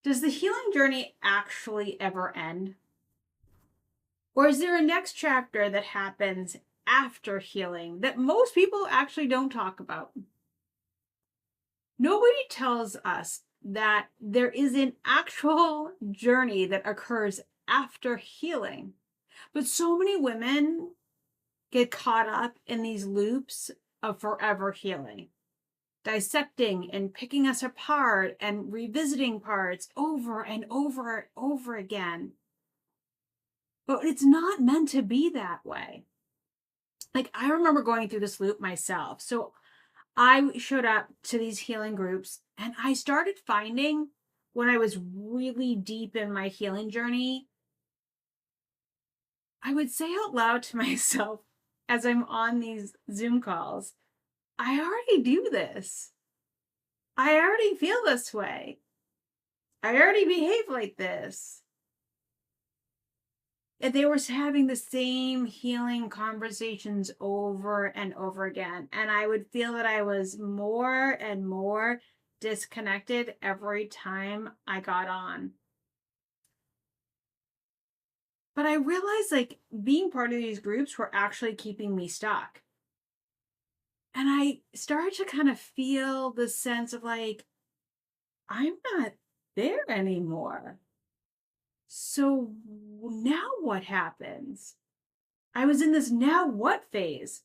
Does the healing journey actually ever end? Or is there a next chapter that happens after healing that most people actually don't talk about? Nobody tells us that there is an actual journey that occurs after healing. But so many women get caught up in these loops of forever healing, dissecting and picking us apart and revisiting parts over and over and over again. But it's not meant to be that way. Like, I remember going through this loop myself. So I showed up to these healing groups and I started finding, when I was really deep in my healing journey, I would say out loud to myself as I'm on these Zoom calls, I already do this. I already feel this way. I already behave like this. And they were having the same healing conversations over and over again. And I would feel that I was more and more disconnected every time I got on. But I realized, like, being part of these groups were actually keeping me stuck. And I started to kind of feel the sense of, like, I'm not there anymore. So now what happens? I was in this now what phase.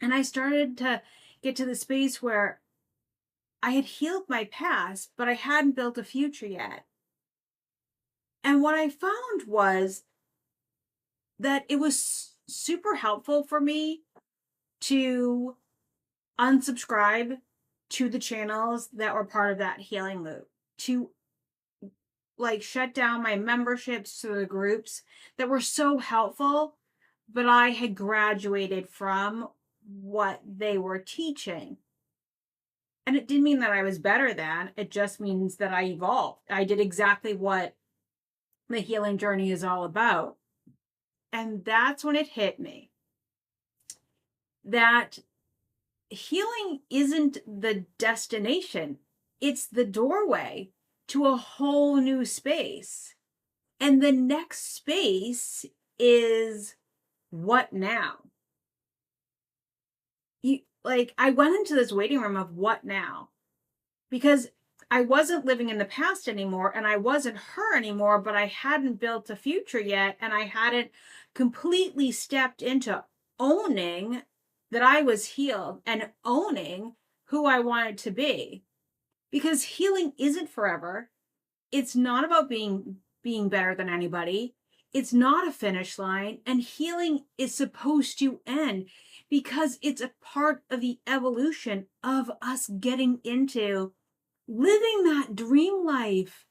And I started to get to the space where I had healed my past, but I hadn't built a future yet. And what I found was that it was super helpful for me to unsubscribe to the channels that were part of that healing loop, to like shut down my memberships to the groups that were so helpful, but I had graduated from what they were teaching. And it didn't mean that I was better than, it just means that I evolved. I did exactly what the healing journey is all about. And that's when it hit me that healing isn't the destination, it's the doorway to a whole new space. And the next space is what now? I went into this waiting room of what now? Because I wasn't living in the past anymore and I wasn't her anymore, but I hadn't built a future yet and I hadn't completely stepped into owning that I was healed and owning who I wanted to be. Because healing isn't forever. It's not about being better than anybody. It's not a finish line, and healing is supposed to end because it's a part of the evolution of us getting into living that dream life.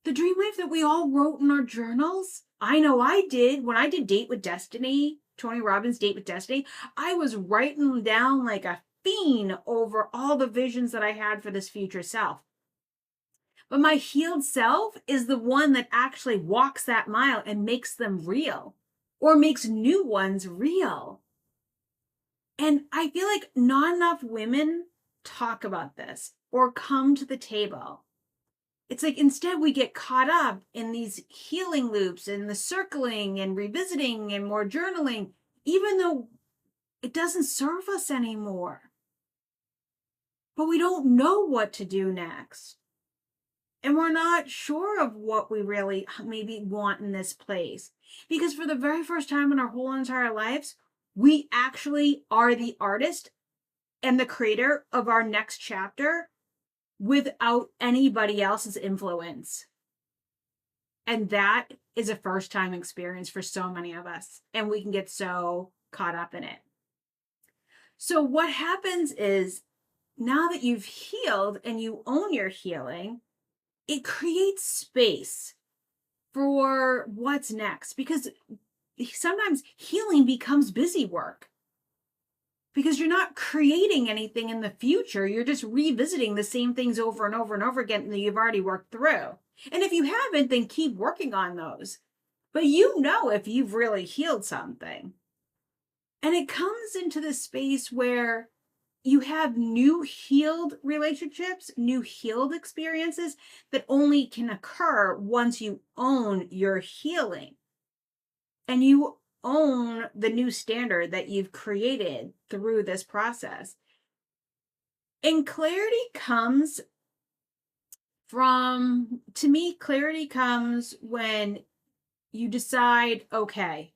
The dream life that we all wrote in our journals. I know I did. When I did Date with Destiny, Tony Robbins' Date with Destiny, I was writing down like a fiend over all the visions that I had for this future self. But my healed self is the one that actually walks that mile and makes them real, or makes new ones real. And I feel like not enough women talk about this or come to the table. It's like instead we get caught up in these healing loops and the circling and revisiting and more journaling, even though it doesn't serve us anymore. But we don't know what to do next. And we're not sure of what we really maybe want in this place. Because for the very first time in our whole entire lives, we actually are the artist and the creator of our next chapter without anybody else's influence. And that is a first time experience for so many of us. And we can get so caught up in it. So what happens is now that you've healed and you own your healing, it creates space for what's next, because sometimes healing becomes busy work because you're not creating anything in the future. You're just revisiting the same things over and over and over again that you've already worked through. And if you haven't, then keep working on those. But you know if you've really healed something. And it comes into this space where you have new healed relationships, new healed experiences that only can occur once you own your healing and you own the new standard that you've created through this process. And clarity comes to me, clarity comes when you decide, okay,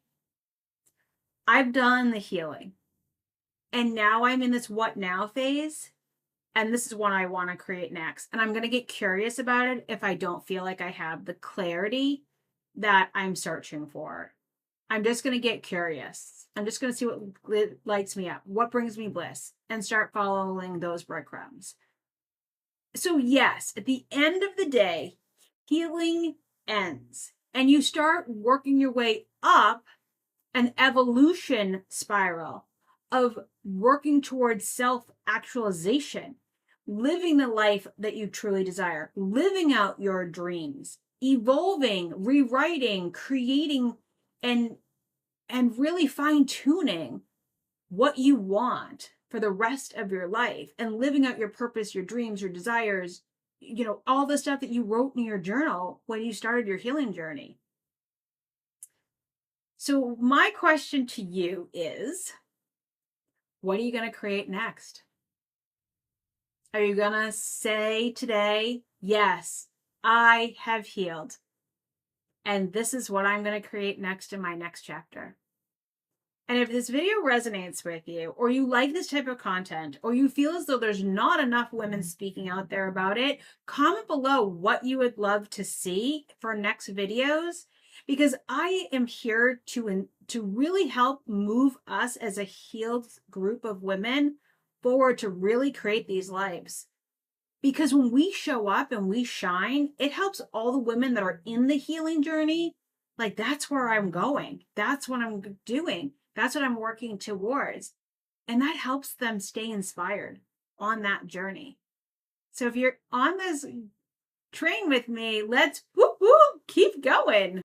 I've done the healing and now I'm in this what now phase. And this is what I want to create next. And I'm going to get curious about it if I don't feel like I have the clarity that I'm searching for. I'm just going to get curious. I'm just going to see what lights me up, what brings me bliss, and start following those breadcrumbs. So, yes, at the end of the day, healing ends and you start working your way up an evolution spiral of working towards self-actualization, living the life that you truly desire, living out your dreams, evolving, rewriting, creating, and really fine-tuning what you want for the rest of your life and living out your purpose, your dreams, your desires, all the stuff that you wrote in your journal when you started your healing journey. So my question to you is, what are you going to create next? Are you going to say today, yes, I have healed, and this is what I'm going to create next in my next chapter? And if this video resonates with you, or you like this type of content, or you feel as though there's not enough women speaking out there about it, comment below what you would love to see for next videos, because I am here to really help move us as a healed group of women forward to really create these lives. Because when we show up and we shine, it helps all the women that are in the healing journey. Like, that's where I'm going. That's what I'm doing. That's what I'm working towards. And that helps them stay inspired on that journey. So if you're on this train with me, let's keep going.